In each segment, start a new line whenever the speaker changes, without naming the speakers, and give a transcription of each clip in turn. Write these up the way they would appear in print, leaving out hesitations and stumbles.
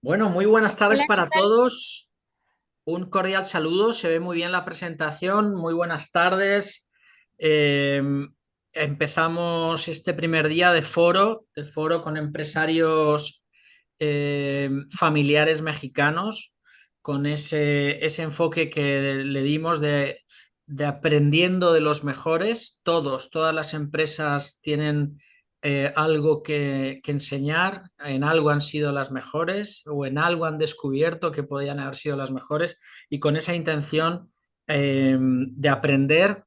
Bueno, muy buenas tardes
Hola, ¿qué
para
tal?
todos. Un cordial saludo. Se ve muy bien la presentación. Muy buenas tardes. Eh, Empezamos este primer día de foro con empresarios familiares mexicanos, con ese enfoque que le dimos de aprendiendo de los mejores. Todas las empresas tienen algo que enseñar, en algo han sido las mejores o en algo han descubierto que podían haber sido las mejores, y con esa intención de aprender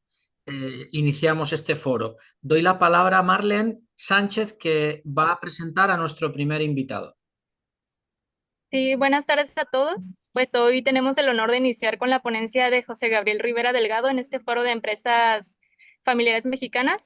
iniciamos este foro. Doy la palabra a Marlen Sánchez, que va a presentar a nuestro primer invitado.
Sí, buenas tardes a todos. Pues hoy tenemos el honor de iniciar con la ponencia de José Gabriel Rivera Delgado en este foro de empresas familiares mexicanas.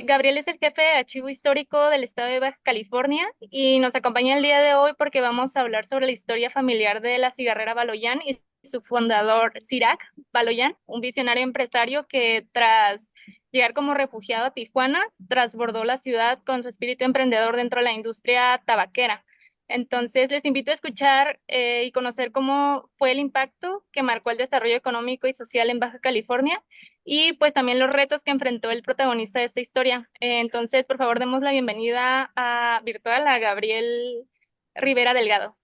Gabriel es el jefe de archivo histórico del estado de Baja California y nos acompaña el día de hoy porque vamos a hablar sobre la historia familiar de la cigarrera Baloyán y su fundador, Cirac Baloyán, un visionario empresario que tras llegar como refugiado a Tijuana, transbordó la ciudad con su espíritu emprendedor dentro de la industria tabaquera. Entonces, les invito a escuchar y conocer cómo fue el impacto que marcó el desarrollo económico y social en Baja California y pues también los retos que enfrentó el protagonista de esta historia. Entonces, por favor, demos la bienvenida a virtual a Gabriel Rivera Delgado.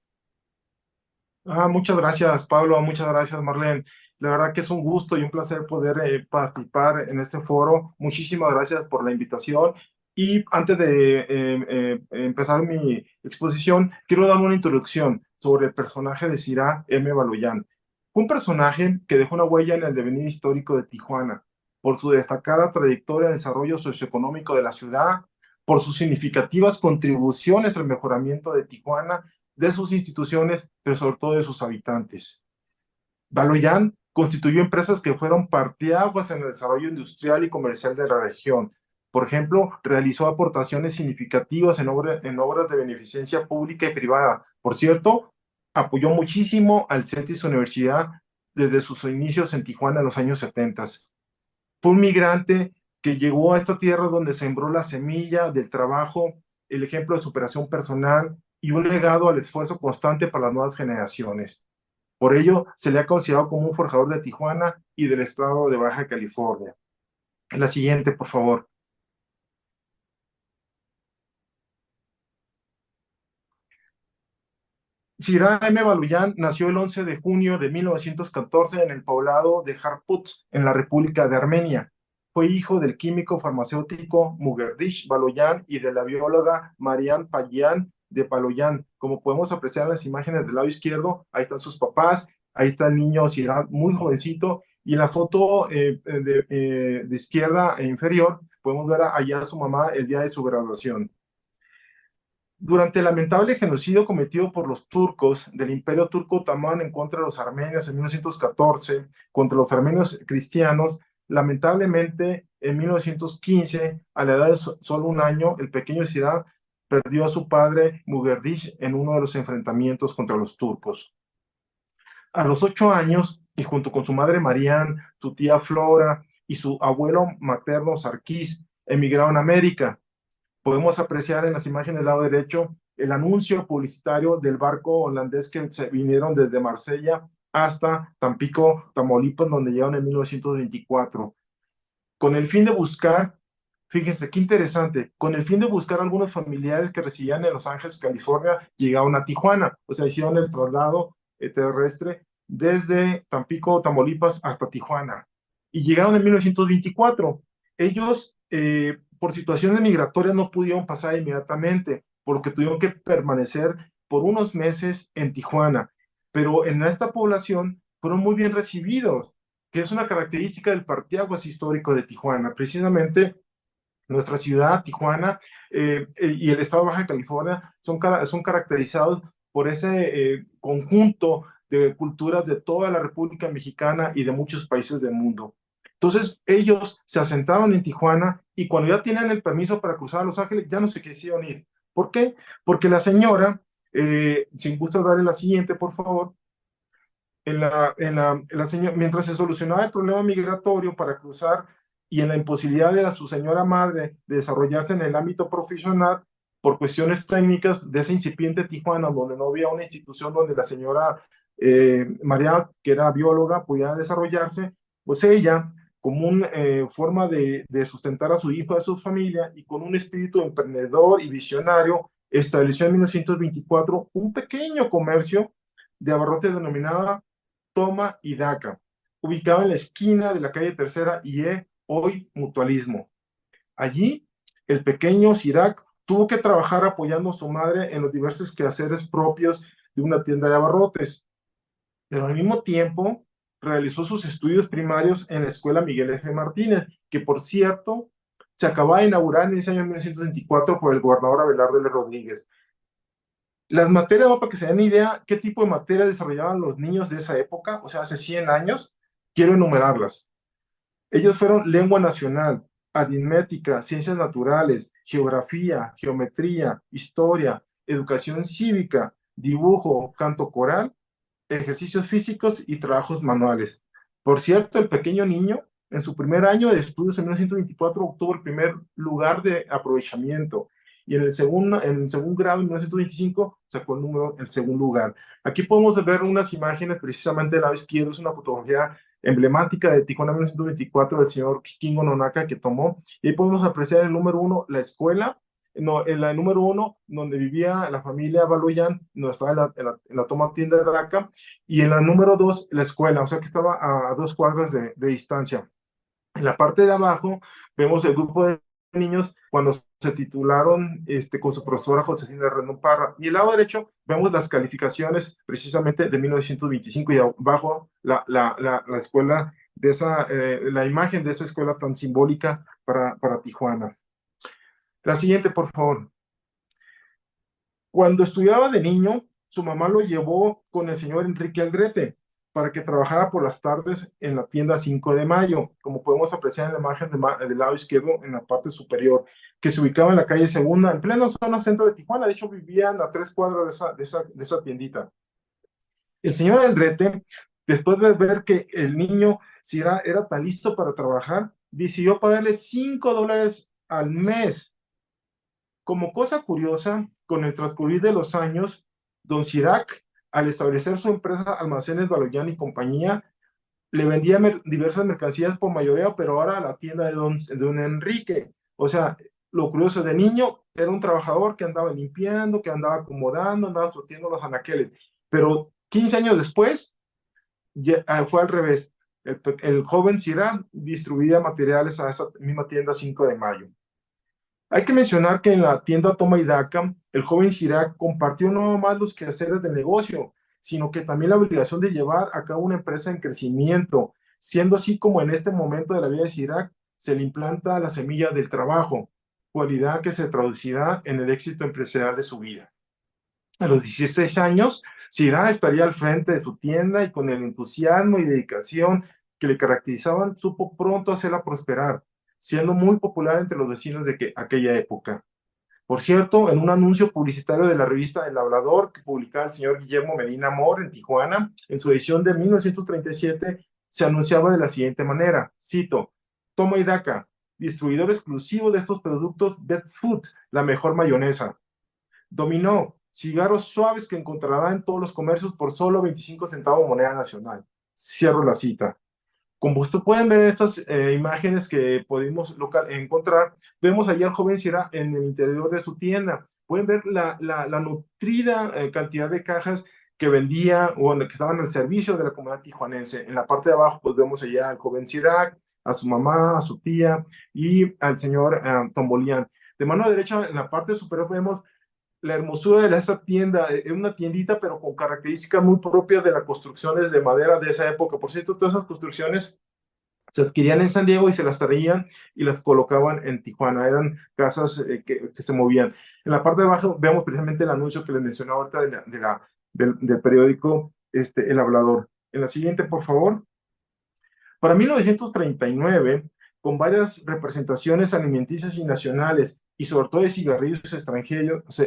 Muchas gracias, Pablo. Muchas gracias, Marlene. La verdad que es un gusto y un placer poder participar en este foro. Muchísimas gracias por la invitación. Y antes de empezar mi exposición, quiero dar una introducción sobre el personaje de Cira M. Baloyán. Fue un personaje que dejó una huella en el devenir histórico de Tijuana por su destacada trayectoria en el desarrollo socioeconómico de la ciudad, por sus significativas contribuciones al mejoramiento de Tijuana, de sus instituciones, pero sobre todo de sus habitantes. Baloyán constituyó empresas que fueron parteaguas en el desarrollo industrial y comercial de la región. Por ejemplo, realizó aportaciones significativas en obras de beneficencia pública y privada. Por cierto, apoyó muchísimo al CETIS Universidad desde sus inicios en Tijuana en los años 70. Fue un migrante que llegó a esta tierra donde sembró la semilla del trabajo, el ejemplo de superación personal y un legado al esfuerzo constante para las nuevas generaciones. Por ello, se le ha considerado como un forjador de Tijuana y del estado de Baja California. La siguiente, por favor. Cira M. Baloyán nació el 11 de junio de 1914 en el poblado de Harput, en la República de Armenia. Fue hijo del químico farmacéutico Mugerdish Baloyán y de la bióloga Marian Payan de Baloyán. Como podemos apreciar en las imágenes del lado izquierdo, ahí están sus papás, ahí está el niño Cira, muy jovencito, y en la foto de izquierda e inferior podemos ver allá a su mamá el día de su graduación. Durante el lamentable genocidio cometido por los turcos del Imperio Turco Otomano en contra de los armenios en 1914, contra los armenios cristianos, lamentablemente en 1915, a la edad de solo un año, el pequeño Cira perdió a su padre Mugerdish en uno de los enfrentamientos contra los turcos. A los 8 años, y junto con su madre Marián, su tía Flora y su abuelo materno Sarkis, emigraron a América. Podemos apreciar en las imágenes del lado derecho el anuncio publicitario del barco holandés que se vinieron desde Marsella hasta Tampico, Tamaulipas, donde llegaron en 1924, con el fin de buscar, fíjense qué interesante, con el fin de buscar algunos familiares que residían en Los Ángeles, California, llegaron a Tijuana, o sea, hicieron el traslado terrestre desde Tampico, Tamaulipas, hasta Tijuana. Y llegaron en 1924. Ellos, por situaciones migratorias, no pudieron pasar inmediatamente, por lo que tuvieron que permanecer por unos meses en Tijuana. Pero en esta población fueron muy bien recibidos, que es una característica del parteaguas histórico de Tijuana. Precisamente nuestra ciudad, Tijuana, y el estado de Baja California son caracterizados por ese conjunto de culturas de toda la República Mexicana y de muchos países del mundo. Entonces, ellos se asentaron en Tijuana y cuando ya tenían el permiso para cruzar a Los Ángeles, ya no se quisieron ir. ¿Por qué? Porque la señora, si gusta darle la siguiente, por favor, mientras se solucionaba el problema migratorio para cruzar y en la imposibilidad de su señora madre de desarrollarse en el ámbito profesional, por cuestiones técnicas de esa incipiente Tijuana, donde no había una institución donde la señora María, que era bióloga, pudiera desarrollarse, pues ella, como una forma de sustentar a su hijo, a su familia, y con un espíritu emprendedor y visionario, estableció en 1924 un pequeño comercio de abarrotes denominada Toma y Daca, ubicado en la esquina de la calle Tercera y hoy Mutualismo. Allí, el pequeño Sirac tuvo que trabajar apoyando a su madre en los diversos quehaceres propios de una tienda de abarrotes, pero al mismo tiempo realizó sus estudios primarios en la Escuela Miguel F. Martínez, que por cierto se acababa de inaugurar en ese año 1924 por el gobernador Abelardo L. Rodríguez. Las materias, para que se den una idea, qué tipo de materias desarrollaban los niños de esa época, o sea, hace 100 años, quiero enumerarlas. Ellos fueron lengua nacional, aritmética, ciencias naturales, geografía, geometría, historia, educación cívica, dibujo, canto coral, ejercicios físicos y trabajos manuales. Por cierto, el pequeño niño, en su primer año de estudios en 1924, obtuvo el primer lugar de aprovechamiento y en el segundo grado, en 1925, sacó el segundo lugar. Aquí podemos ver unas imágenes, precisamente del lado izquierdo, es una fotografía emblemática de Tijuana 1924 del señor Kingo Nonaka que tomó, y ahí podemos apreciar el número 1, la escuela, no, en la número 1, donde vivía la familia Baloyan, no estaba en la toma tienda de Draca, y en la número 2, la escuela, o sea que estaba a 2 cuadras de distancia. En la parte de abajo vemos el grupo de niños cuando se titularon con su profesora Josefina Rendón Parra. Y el lado derecho vemos las calificaciones precisamente de 1925 y abajo la escuela de esa, la imagen de esa escuela tan simbólica para Tijuana. La siguiente, por favor. Cuando estudiaba de niño, su mamá lo llevó con el señor Enrique Aldrete para que trabajara por las tardes en la tienda 5 de Mayo, como podemos apreciar en la imagen del lado izquierdo en la parte superior, que se ubicaba en la calle Segunda, en pleno zona centro de Tijuana. De hecho, vivían a 3 cuadras de esa tiendita. El señor Aldrete, después de ver que el niño si era tan listo para trabajar, decidió pagarle $5 al mes. Como cosa curiosa, con el transcurrir de los años, don Sirac, al establecer su empresa Almacenes Baloyan y compañía, le vendía diversas mercancías por mayoreo, pero ahora a la tienda de don Enrique. O sea, lo curioso, de niño era un trabajador que andaba limpiando, que andaba acomodando, andaba surtiendo los anaqueles, pero 15 años después ya, fue al revés. El joven Sirac distribuía materiales a esa misma tienda 5 de Mayo. Hay que mencionar que en la tienda Toma y Daca, el joven Sirac compartió no más los quehaceres del negocio, sino que también la obligación de llevar a cabo una empresa en crecimiento, siendo así como en este momento de la vida de Sirac se le implanta la semilla del trabajo, cualidad que se traducirá en el éxito empresarial de su vida. A los 16 años, Sirac estaría al frente de su tienda y con el entusiasmo y dedicación que le caracterizaban, supo pronto hacerla prosperar, siendo muy popular entre los vecinos de aquella época. Por cierto, en un anuncio publicitario de la revista El Hablador que publicaba el señor Guillermo Medina Amor en Tijuana, en su edición de 1937, se anunciaba de la siguiente manera, cito, Toma y Daca, distribuidor exclusivo de estos productos Best Food, la mejor mayonesa. Dominó, cigarros suaves que encontrará en todos los comercios por solo 25 centavos moneda nacional. Cierro la cita. Como ustedes pueden ver en estas imágenes que pudimos encontrar, vemos allí al joven Sirac en el interior de su tienda. Pueden ver la nutrida cantidad de cajas que vendía o que estaban al servicio de la comunidad tijuanense. En la parte de abajo, pues vemos allá al joven Sirac, a su mamá, a su tía y al señor Tombolián. De mano derecha, en la parte superior, vemos la hermosura de esa tienda. Es una tiendita, pero con características muy propias de las construcciones de madera de esa época. Por cierto, todas esas construcciones se adquirían en San Diego y se las traían y las colocaban en Tijuana. Eran casas que se movían. En la parte de abajo vemos precisamente el anuncio que les mencionaba ahorita del periódico El Hablador. En la siguiente, por favor. Para 1939, con varias representaciones alimenticias y nacionales, y sobre todo de cigarrillos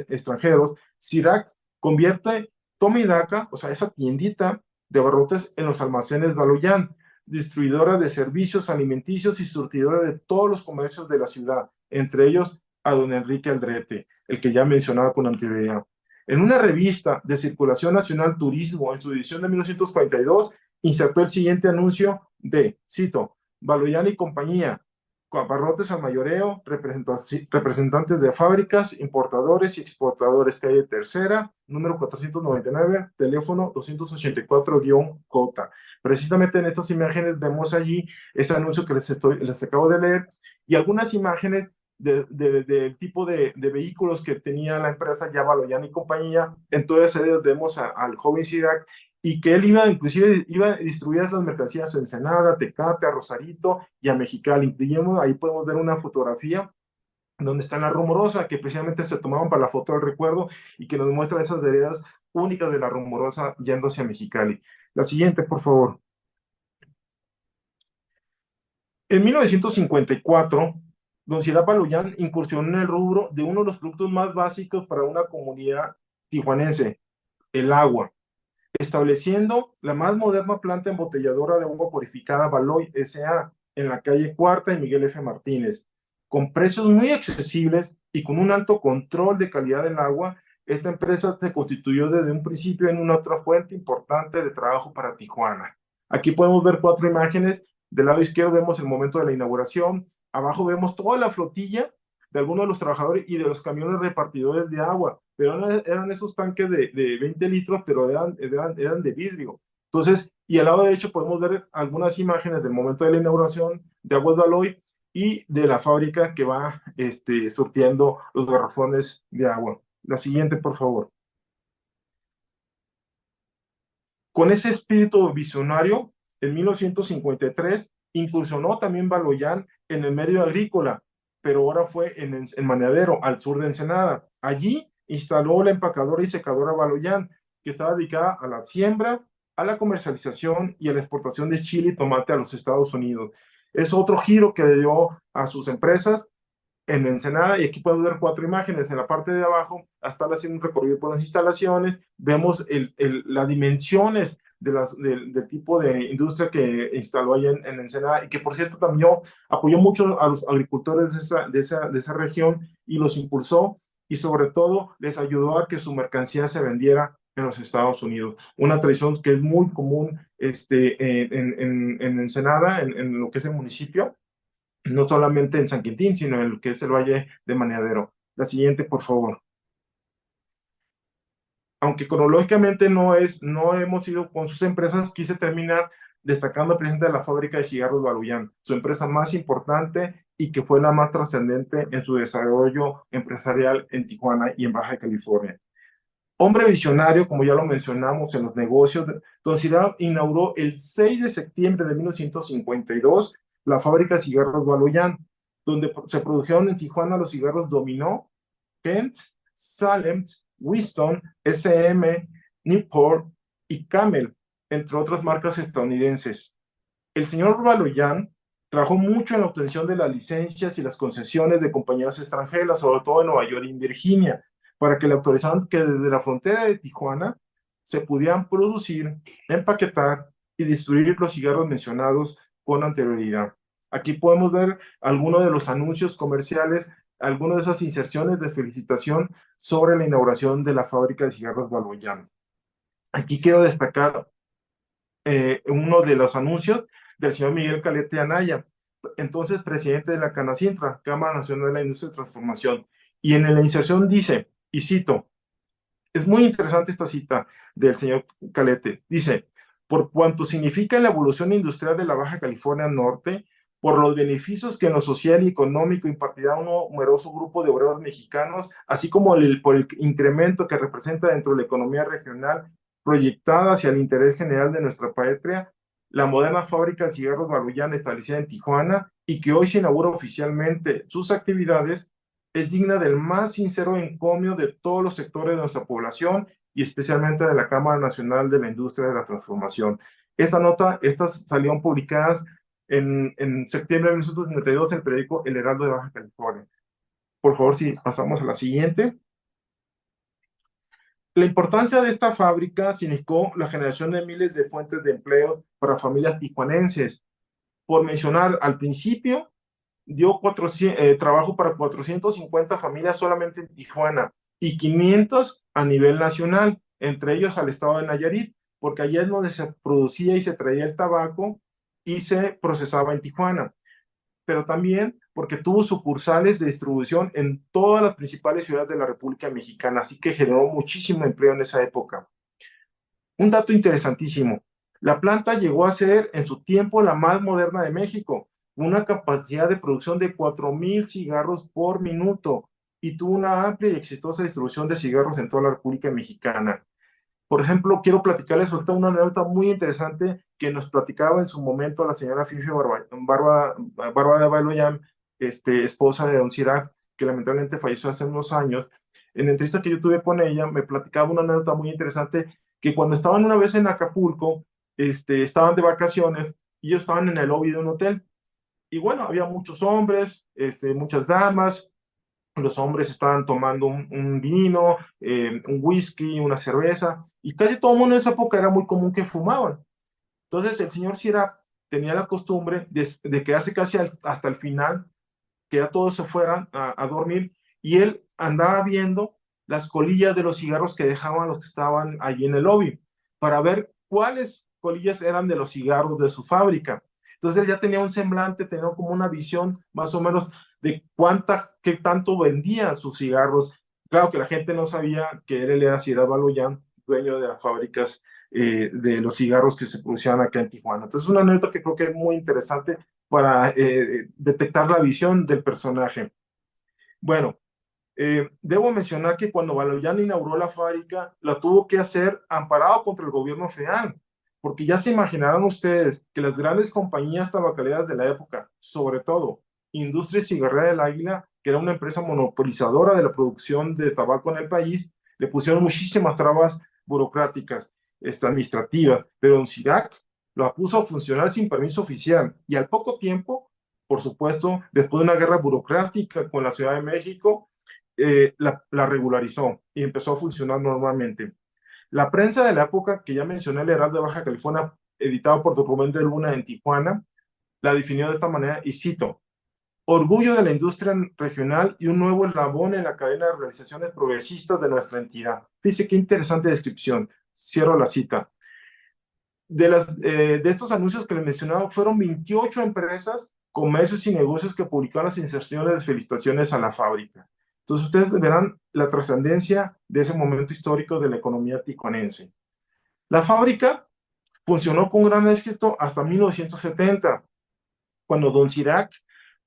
extranjeros, Sirac convierte Toma y Daca, o sea, esa tiendita de abarrotes, en los almacenes Baloyan, distribuidora de servicios alimenticios y surtidora de todos los comercios de la ciudad, entre ellos a don Enrique Aldrete, el que ya mencionaba con anterioridad. En una revista de circulación nacional Turismo, en su edición de 1942, insertó el siguiente anuncio de, cito, Baloyán y compañía, abarrotes al mayoreo, representantes de fábricas, importadores y exportadores, calle Tercera, número 499, teléfono 284-J. Precisamente en estas imágenes vemos allí ese anuncio que les acabo de leer y algunas imágenes del tipo de vehículos que tenía la empresa ya Baloyán y compañía. En todas ellas vemos al joven Sirac y que él inclusive iba a distribuir las mercancías a Ensenada, Tecate, a Rosarito y a Mexicali. Ahí podemos ver una fotografía donde está en la Rumorosa, que precisamente se tomaban para la foto del recuerdo y que nos muestra esas veredas únicas de la Rumorosa yendo hacia Mexicali. La siguiente, por favor. En 1954, don Sirac Baloyán incursionó en el rubro de uno de los productos más básicos para una comunidad tijuanense, el agua, estableciendo la más moderna planta embotelladora de agua purificada Baloy S.A. en la calle Cuarta y Miguel F. Martínez. Con precios muy accesibles y con un alto control de calidad del agua, esta empresa se constituyó desde un principio en una otra fuente importante de trabajo para Tijuana. Aquí podemos ver 4 imágenes. Del lado izquierdo vemos el momento de la inauguración. Abajo vemos toda la flotilla de algunos de los trabajadores y de los camiones repartidores de agua, pero eran esos tanques de 20 litros, pero eran de vidrio. Entonces, y al lado derecho podemos ver algunas imágenes del momento de la inauguración de Aguas Baloy y de la fábrica que va surtiendo los garrafones de agua. La siguiente, por favor. Con ese espíritu visionario, en 1953, incursionó también Baloyán en el medio agrícola, pero ahora fue en Maneadero, al sur de Ensenada. Allí instaló la empacadora y secadora Baloyán, que estaba dedicada a la siembra, a la comercialización y a la exportación de chile y tomate a los Estados Unidos. Es otro giro que le dio a sus empresas en Ensenada, y aquí podemos ver 4 imágenes. En la parte de abajo, hasta haciendo un recorrido por las instalaciones, vemos las dimensiones del tipo de industria que instaló allá en Ensenada, y que por cierto también apoyó mucho a los agricultores de esa región y los impulsó, y sobre todo les ayudó a que su mercancía se vendiera en los Estados Unidos. Una tradición que es muy común en Ensenada, en lo que es el municipio, no solamente en San Quintín, sino en lo que es el Valle de Maneadero. La siguiente, por favor. Aunque cronológicamente no hemos ido con sus empresas, quise terminar destacando precisamente la fábrica de cigarros Baloyán, su empresa más importante y que fue la más trascendente en su desarrollo empresarial en Tijuana y en Baja California. Hombre visionario, como ya lo mencionamos en los negocios, don Sirac inauguró el 6 de septiembre de 1952 la fábrica de cigarros Baloyán, donde se produjeron en Tijuana los cigarros Dominó, Kent, Salem, Winston, SM, Newport y Camel, entre otras marcas estadounidenses. El señor Baloyán trabajó mucho en la obtención de las licencias y las concesiones de compañías extranjeras, sobre todo en Nueva York y en Virginia, para que le autorizaran que desde la frontera de Tijuana se pudieran producir, empaquetar y distribuir los cigarros mencionados con anterioridad. Aquí podemos ver algunos de los anuncios comerciales, algunas de esas inserciones de felicitación sobre la inauguración de la fábrica de cigarros Baloyán. Aquí quiero destacar uno de los anuncios del señor Miguel Calete Anaya, entonces presidente de la Canacintra, Cámara Nacional de la Industria de Transformación. Y en la inserción dice, y cito, es muy interesante esta cita del señor Calete, dice, por cuanto significa la evolución industrial de la Baja California Norte, por los beneficios que en lo social y económico impartirá un numeroso grupo de obreros mexicanos, así como por el incremento que representa dentro de la economía regional proyectada hacia el interés general de nuestra patria, la moderna fábrica de cigarros Baloyán establecida en Tijuana y que hoy se inaugura oficialmente sus actividades, es digna del más sincero encomio de todos los sectores de nuestra población y especialmente de la Cámara Nacional de la Industria de la Transformación. Estas salieron publicadas en septiembre de 1992 en el periódico El Heraldo de Baja California. Por favor, si pasamos a la siguiente. La importancia de esta fábrica significó la generación de miles de fuentes de empleo para familias tijuanenses. Por mencionar al principio, dio trabajo para 450 familias solamente en Tijuana y 500 a nivel nacional, entre ellos al estado de Nayarit, porque allá es donde se producía y se traía el tabaco y se procesaba en Tijuana, pero también porque tuvo sucursales de distribución en todas las principales ciudades de la República Mexicana, así que generó muchísimo empleo en esa época. Un dato interesantísimo, la planta llegó a ser en su tiempo la más moderna de México, una capacidad de producción de 4,000 cigarros por minuto y tuvo una amplia y exitosa distribución de cigarros en toda la República Mexicana. Por ejemplo, quiero platicarles ahorita una anécdota muy interesante que nos platicaba en su momento la señora Fifi Bárbara de Baloyán, esposa de don Cirac, que lamentablemente falleció hace unos años. En la entrevista que yo tuve con ella, me platicaba una anécdota muy interesante que cuando estaban una vez en Acapulco, estaban de vacaciones y ellos estaban en el lobby de un hotel. Y bueno, había muchos hombres, muchas damas, los hombres estaban tomando un vino, un whisky, una cerveza, y casi todo el mundo en esa época era muy común que fumaban. Entonces el señor Cirac tenía la costumbre de quedarse casi hasta el final, que ya todos se fueran a dormir, y él andaba viendo las colillas de los cigarros que dejaban los que estaban allí en el lobby, para ver cuáles colillas eran de los cigarros de su fábrica. Entonces él ya tenía un semblante, tenía como una visión más o menos de qué tanto vendía sus cigarros. Claro que la gente no sabía que él era Cirac Baloyán, dueño de las fábricas de los cigarros que se producían acá en Tijuana. Entonces, una anécdota que creo que es muy interesante para detectar la visión del personaje. Bueno, debo mencionar que cuando Baloyán inauguró la fábrica, la tuvo que hacer amparado contra el gobierno federal, porque ya se imaginarán ustedes que las grandes compañías tabacaleras de la época, sobre todo Industria Cigarrera del Águila, que era una empresa monopolizadora de la producción de tabaco en el país, le pusieron muchísimas trabas burocráticas, administrativas, pero don Cirac lo puso a funcionar sin permiso oficial y al poco tiempo, por supuesto, después de una guerra burocrática con la Ciudad de México, la regularizó y empezó a funcionar normalmente. La prensa de la época, que ya mencioné, el Heraldo de Baja California, editado por Rubén de Luna en Tijuana, la definió de esta manera, y cito: orgullo de la industria regional y un nuevo eslabón en la cadena de realizaciones progresistas de nuestra entidad. Fíjese qué interesante descripción. Cierro la cita. De estos anuncios que les mencionaba, fueron 28 empresas, comercios y negocios que publicaron las inserciones de felicitaciones a la fábrica. Entonces ustedes verán la trascendencia de ese momento histórico de la economía tijuanense. La fábrica funcionó con gran éxito hasta 1970, cuando don Cirac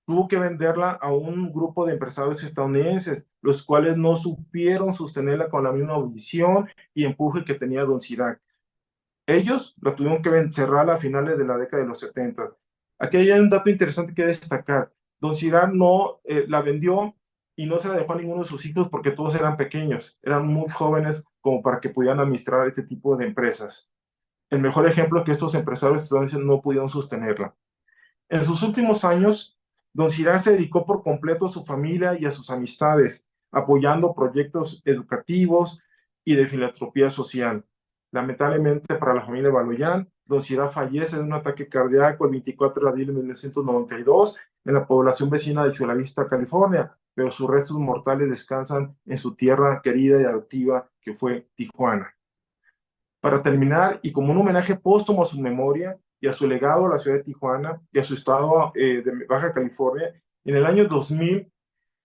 tuvo que venderla a un grupo de empresarios estadounidenses, los cuales no supieron sostenerla con la misma visión y empuje que tenía don Cirac. Ellos la tuvieron que cerrar a finales de la década de los 70. Aquí hay un dato interesante que destacar. Don Cirac no la vendió y no se la dejó a ninguno de sus hijos porque todos eran pequeños, eran muy jóvenes como para que pudieran administrar este tipo de empresas. El mejor ejemplo es que estos empresarios estadounidenses no pudieron sostenerla. En sus últimos años, don Cirac se dedicó por completo a su familia y a sus amistades, apoyando proyectos educativos y de filantropía social. Lamentablemente para la familia Baloyán, don Cirac fallece de un ataque cardíaco el 24 de abril de 1992 en la población vecina de Chula Vista, California, pero sus restos mortales descansan en su tierra querida y adoptiva que fue Tijuana. Para terminar, y como un homenaje póstumo a su memoria y a su legado a la ciudad de Tijuana y a su estado de Baja California, en el año 2000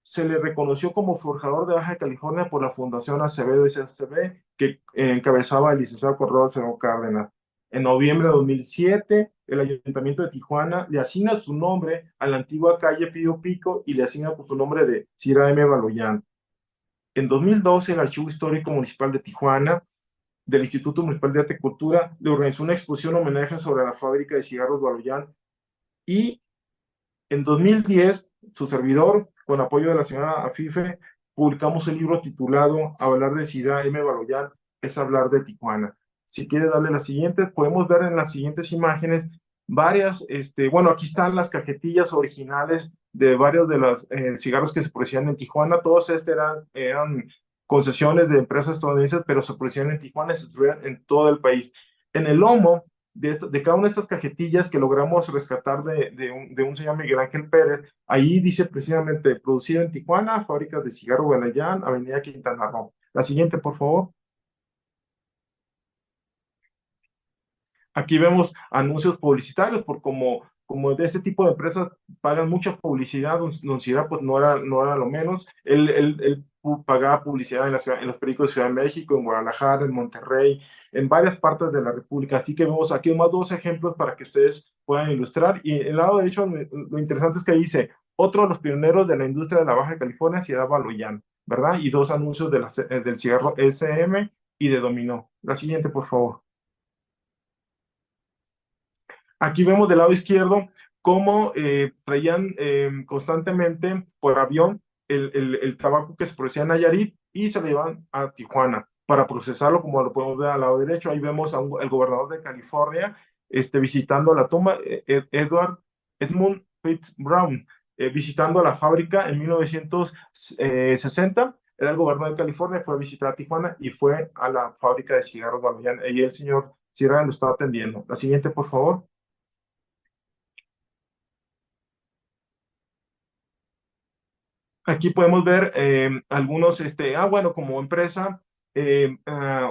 se le reconoció como forjador de Baja California por la Fundación Acevedo SCB, que encabezaba el licenciado Corrado Acevedo Cárdenas. En noviembre de 2007, el Ayuntamiento de Tijuana le asigna su nombre a la antigua calle Pío Pico y le asigna por su nombre de Cirac M. Baloyán. En 2012, el Archivo Histórico Municipal de Tijuana del Instituto Municipal de Arte y Cultura le organizó una exposición homenaje sobre la fábrica de cigarros Baloyán, y en 2010 su servidor, con apoyo de la señora Afife, publicamos un libro titulado Hablar de Cirac M. Baloyán es hablar de Tijuana. Si quiere darle la siguiente, podemos ver en las siguientes imágenes varias, bueno, aquí están las cajetillas originales de varios de los cigarros que se producían en Tijuana. Todos eran concesiones de empresas estadounidenses, pero se producían en Tijuana y se distribuían en todo el país. En el lomo de cada una de estas cajetillas que logramos rescatar de un señor Miguel Ángel Pérez, ahí dice precisamente producido en Tijuana, fábricas de cigarro Guanayán, Avenida Quintana Roo. La siguiente, por favor. Aquí vemos anuncios publicitarios, por como de ese tipo de empresas pagan mucha publicidad, don Cira pues no era lo menos. Él pagaba publicidad en los periódicos de Ciudad de México, en Guadalajara, en Monterrey, en varias partes de la República. Así que vemos aquí más dos ejemplos para que ustedes puedan ilustrar. Y el lado derecho, lo interesante es que dice, otro de los pioneros de la industria de la Baja California, Ciudad Baloyán, ¿verdad? Y dos anuncios del cigarro SM y de Dominó. La siguiente, por favor. Aquí vemos del lado izquierdo cómo traían constantemente por avión el tabaco que se producía en Nayarit y se lo llevan a Tijuana para procesarlo, como lo podemos ver al lado derecho. Ahí vemos al gobernador de California visitando la tumba, Edmund Fitz Brown, visitando la fábrica en 1960. Era el gobernador de California, fue a visitar a Tijuana y fue a la fábrica de cigarros Baloyán. Y el señor Sierra lo estaba atendiendo. La siguiente, por favor. Aquí podemos ver algunos, bueno, como empresa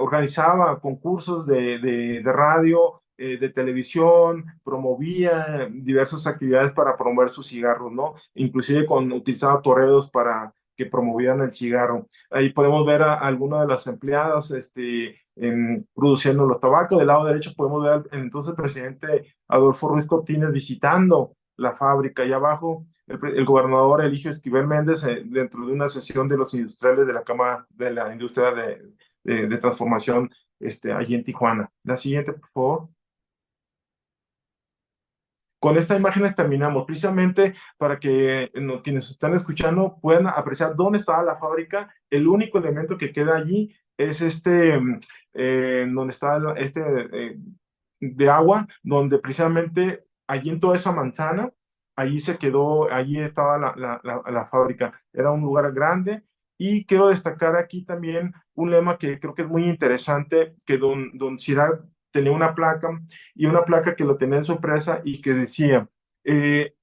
organizaba concursos de radio, de televisión, promovía diversas actividades para promover sus cigarros, ¿no? Inclusive utilizaba toreros para que promovieran el cigarro. Ahí podemos ver a algunas de las empleadas produciendo los tabacos. Del lado derecho podemos ver entonces el presidente Adolfo Ruiz Cortines visitando la fábrica. Y abajo el gobernador Eligio Esquivel Méndez dentro de una sesión de los industriales de la Cámara de la Industria de Transformación allí en Tijuana. La siguiente, por favor. Con estas imágenes terminamos, precisamente para que quienes están escuchando puedan apreciar dónde estaba la fábrica. El único elemento que queda allí es donde está de agua, donde precisamente allí en toda esa manzana, allí se quedó, allí estaba la fábrica. Era un lugar grande y quiero destacar aquí también un lema que creo que es muy interesante, que don Cirar tenía una placa que lo tenía en su empresa y que decía,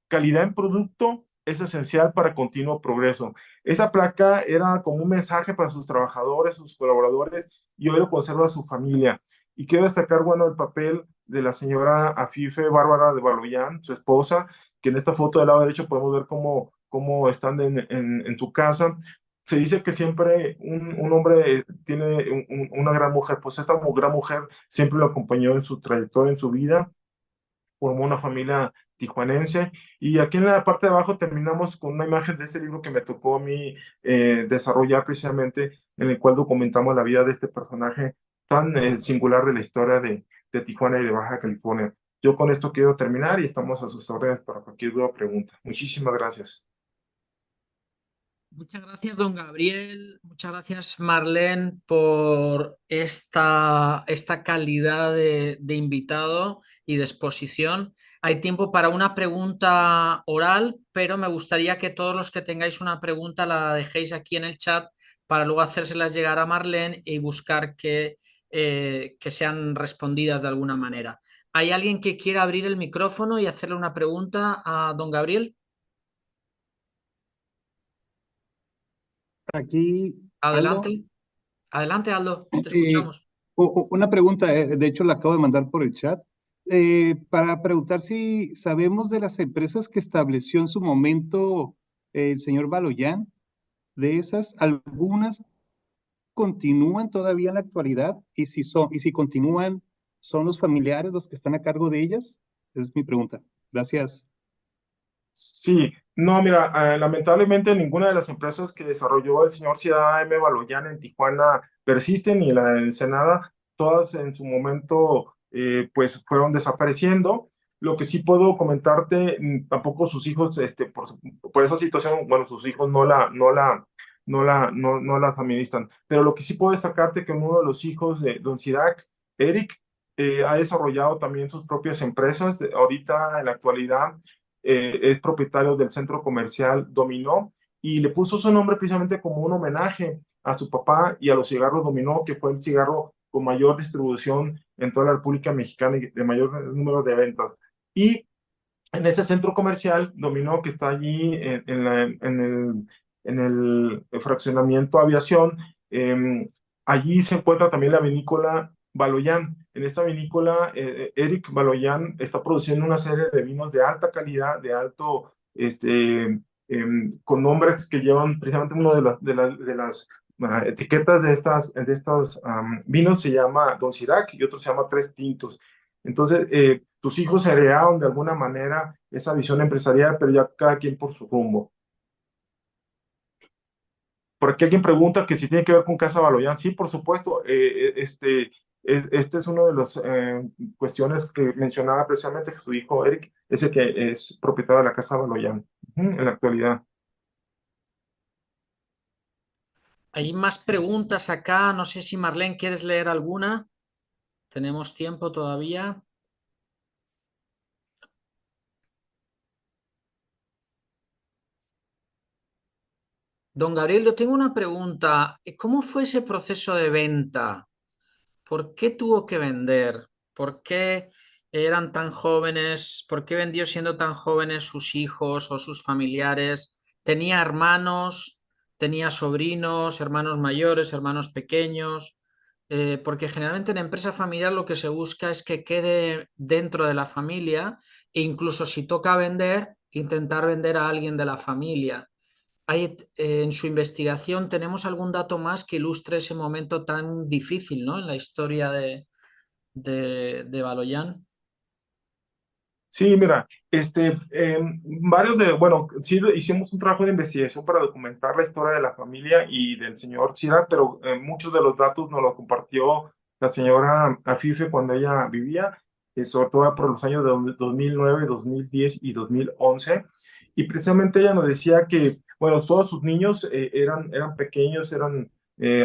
calidad en producto es esencial para continuo progreso. Esa placa era como un mensaje para sus trabajadores, sus colaboradores, y hoy lo conserva su familia. Y quiero destacar, bueno, el papel de la señora Afife Bárbara de Baloyán, su esposa, que en esta foto del lado derecho podemos ver cómo están en su casa. Se dice que siempre un hombre tiene una gran mujer, pues esta gran mujer siempre lo acompañó en su trayectoria, en su vida, formó una familia tijuanense. Y aquí en la parte de abajo terminamos con una imagen de este libro que me tocó a mí desarrollar precisamente, en el cual documentamos la vida de este personaje tan singular de la historia de Tijuana y de Baja California. Yo con esto quiero terminar y estamos a sus órdenes para cualquier duda o pregunta. Muchísimas gracias.
Muchas gracias, don Gabriel. Muchas gracias, Marlene, por esta calidad de invitado y de exposición. Hay tiempo para una pregunta oral, pero me gustaría que todos los que tengáis una pregunta la dejéis aquí en el chat para luego hacérselas llegar a Marlene y buscar que sean respondidas de alguna manera. ¿Hay alguien que quiera abrir el micrófono y hacerle una pregunta a don Gabriel?
Aquí,
Adelante.
Aldo.
Adelante, Aldo, te escuchamos.
Una pregunta, de hecho la acabo de mandar por el chat, para preguntar si sabemos de las empresas que estableció en su momento el señor Baloyán. De esas, algunas continúan todavía en la actualidad, y si continúan, ¿son los familiares los que están a cargo de ellas? Esa es mi pregunta. Gracias.
Sí, no, mira, lamentablemente ninguna de las empresas que desarrolló el señor Ciudad M. Baloyán en Tijuana persisten, ni la de Ensenada, todas en su momento pues fueron desapareciendo. Lo que sí puedo comentarte, tampoco sus hijos, por esa situación, bueno, sus hijos no las administran, pero lo que sí puedo destacarte que uno de los hijos de don Sirac, Eric, ha desarrollado también sus propias empresas. Ahorita, en la actualidad, es propietario del centro comercial Dominó y le puso su nombre precisamente como un homenaje a su papá y a los cigarros Dominó, que fue el cigarro con mayor distribución en toda la República Mexicana y de mayor número de ventas. Y en ese centro comercial dominó que está allí en el fraccionamiento Aviación, allí se encuentra también la vinícola Baloyán. En esta vinícola, Eric Baloyán está produciendo una serie de vinos de alta calidad, de alto, con nombres que llevan precisamente uno de las etiquetas de estas vinos se llama Don Cirac y otro se llama Tres Tintos. Entonces, tus hijos heredaron de alguna manera esa visión empresarial, pero ya cada quien por su rumbo. Por aquí alguien pregunta que si tiene que ver con Casa Baloyán. Sí, por supuesto. Este es uno de las cuestiones que mencionaba precisamente que su hijo Eric es el que es propietario de la Casa Baloyán en la actualidad.
Hay más preguntas acá. No sé si Marlene quieres leer alguna. Tenemos tiempo todavía. Don Gabriel, yo tengo una pregunta. ¿Cómo fue ese proceso de venta? ¿Por qué tuvo que vender? ¿Por qué eran tan jóvenes? ¿Por qué vendió siendo tan jóvenes sus hijos o sus familiares? ¿Tenía hermanos? ¿Tenía sobrinos, hermanos mayores, hermanos pequeños? Porque generalmente en empresa familiar lo que se busca es que quede dentro de la familia e incluso si toca vender, intentar vender a alguien de la familia. En su investigación, ¿tenemos algún dato más que ilustre ese momento tan difícil, ¿no? En la historia de Baloyán?
Sí, mira, bueno, sí hicimos un trabajo de investigación para documentar la historia de la familia y del señor Cirac, pero muchos de los datos nos los compartió la señora Afife cuando ella vivía, sobre todo por los años de 2009, 2010 y 2011. Y precisamente ella nos decía que, bueno, todos sus niños eran pequeños, eran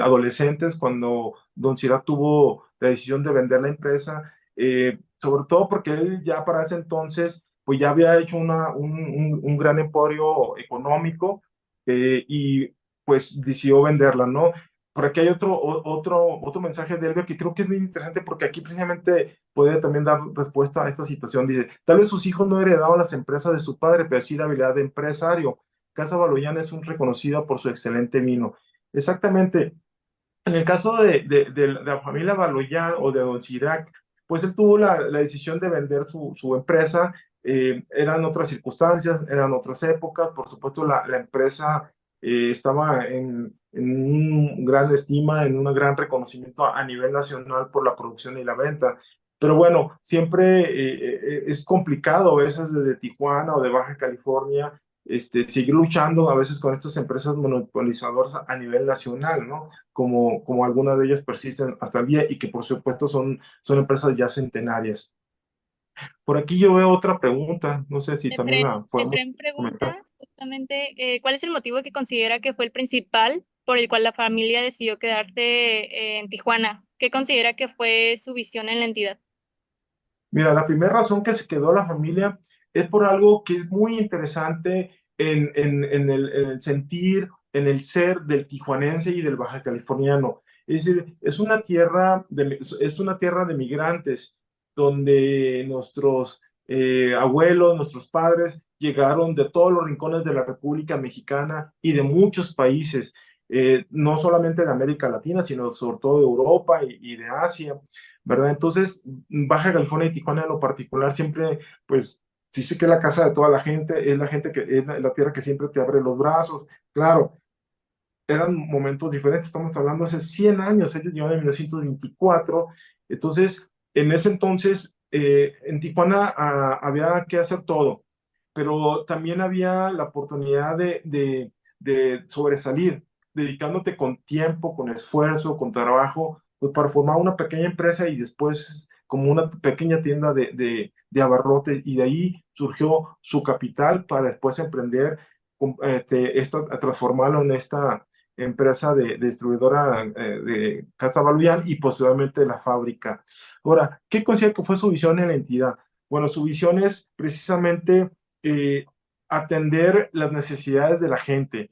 adolescentes cuando don Cirac tuvo la decisión de vender la empresa. Sobre todo porque él ya para ese entonces, pues ya había hecho un gran emporio económico y pues decidió venderla, ¿no? Por aquí hay otro mensaje de Elvia que creo que es bien interesante porque aquí precisamente puede también dar respuesta a esta situación. Dice, tal vez sus hijos no heredaron las empresas de su padre, pero sí la habilidad de empresario. Casa Baloyán es un reconocida por su excelente vino. Exactamente. En el caso de la familia Baloyán o de Don Cirac, pues él tuvo la decisión de vender su empresa. Eran otras circunstancias, eran otras épocas. Por supuesto, la empresa estaba en un gran estima, en un gran reconocimiento a nivel nacional por la producción y la venta. Pero bueno, siempre es complicado a veces desde Tijuana o de Baja California seguir luchando a veces con estas empresas monopolizadoras a nivel nacional, ¿no? Como algunas de ellas persisten hasta el día y que por supuesto son empresas ya centenarias. Por aquí yo veo otra pregunta, no sé si también la podemos
Efren
comentar.
pregunta justamente ¿cuál es el motivo que considera que fue el principal por el cual la familia decidió quedarse en Tijuana? ¿Qué considera que fue su visión en la entidad?
Mira, la primera razón que se quedó la familia es por algo que es muy interesante en el sentir, en el ser del tijuanense y del baja californiano. Es decir, es una tierra de migrantes donde nuestros abuelos, nuestros padres llegaron de todos los rincones de la República Mexicana y de muchos países, no solamente de América Latina, sino sobre todo de Europa y de Asia. ¿Verdad? Entonces, Baja California y Tijuana en lo particular siempre, pues, sí sé que es la casa de toda la gente, es la gente que es la tierra que siempre te abre los brazos. Claro, eran momentos diferentes, estamos hablando hace 100 años, ellos llegaron en 1924, entonces, en ese entonces, en Tijuana había que hacer todo, pero también había la oportunidad de sobresalir, dedicándote con tiempo, con esfuerzo, con trabajo, pues para formar una pequeña empresa y después como una pequeña tienda de abarrotes, y de ahí surgió su capital para después emprender, transformarlo en esta empresa de distribuidora de Casa Baloyán y posteriormente la fábrica. Ahora, ¿qué considera que fue su visión en la entidad? Bueno, su visión es precisamente atender las necesidades de la gente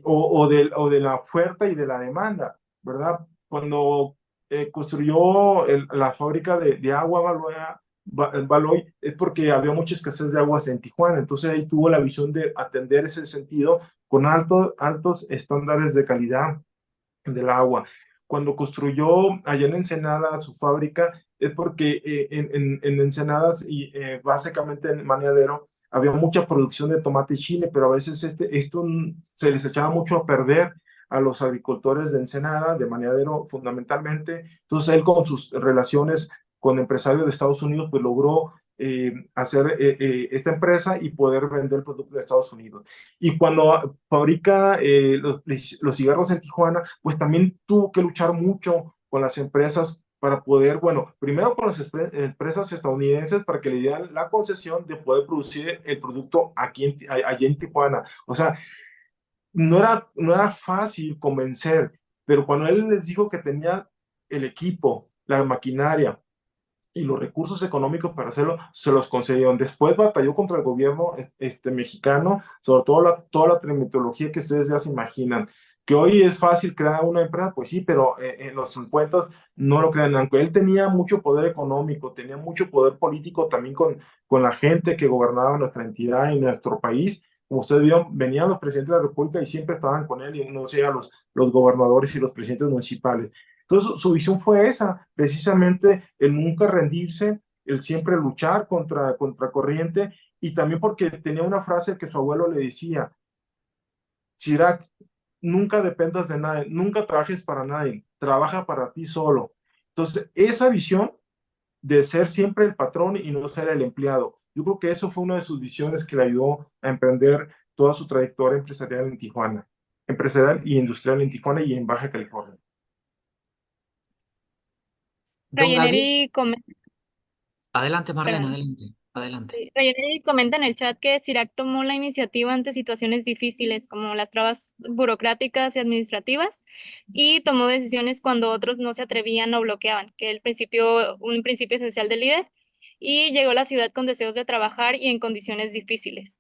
o de la oferta y de la demanda, ¿verdad? Cuando construyó la fábrica de agua Baloy, es porque había mucha escasez de aguas en Tijuana, entonces ahí tuvo la visión de atender ese sentido con altos estándares de calidad del agua. Cuando construyó allá en Ensenada su fábrica, es porque en Ensenadas y básicamente en Maniadero había mucha producción de tomate y chile, pero a veces esto se les echaba mucho a perder a los agricultores de Ensenada, de Maniadero fundamentalmente. Entonces él con sus relaciones con empresarios de Estados Unidos, pues logró hacer esta empresa y poder vender productos de Estados Unidos. Y cuando fabrica los cigarros en Tijuana, pues también tuvo que luchar mucho con las empresas para poder, bueno, primero con las empresas estadounidenses para que le dieran la concesión de poder producir el producto allí en Tijuana. O sea, no era fácil convencer, pero cuando él les dijo que tenía el equipo, la maquinaria, y los recursos económicos para hacerlo, se los concedieron. Después batalló contra el gobierno mexicano, sobre todo toda la trimetología que ustedes ya se imaginan. Que hoy es fácil crear una empresa, pues sí, pero en los 50 no lo crean. Aunque él tenía mucho poder económico, tenía mucho poder político también con la gente que gobernaba nuestra entidad y nuestro país. Como ustedes vieron, venían los presidentes de la República y siempre estaban con él, y no sea los gobernadores y los presidentes municipales. Entonces, su visión fue esa, precisamente el nunca rendirse, el siempre luchar contra corriente, y también porque tenía una frase que su abuelo le decía: Chirac, nunca dependas de nadie, nunca trabajes para nadie, trabaja para ti solo. Entonces, esa visión de ser siempre el patrón y no ser el empleado, yo creo que eso fue una de sus visiones que le ayudó a emprender toda su trayectoria empresarial en Tijuana, empresarial y industrial en Tijuana y en Baja California.
Don Gabriel,
Rayeneri comenta,
adelante Marlene,
perdón.
adelante.
Rayeneri comenta en el chat que Sirac tomó la iniciativa ante situaciones difíciles como las trabas burocráticas y administrativas, y tomó decisiones cuando otros no se atrevían o bloqueaban, que un principio esencial del líder, y llegó a la ciudad con deseos de trabajar y en condiciones difíciles.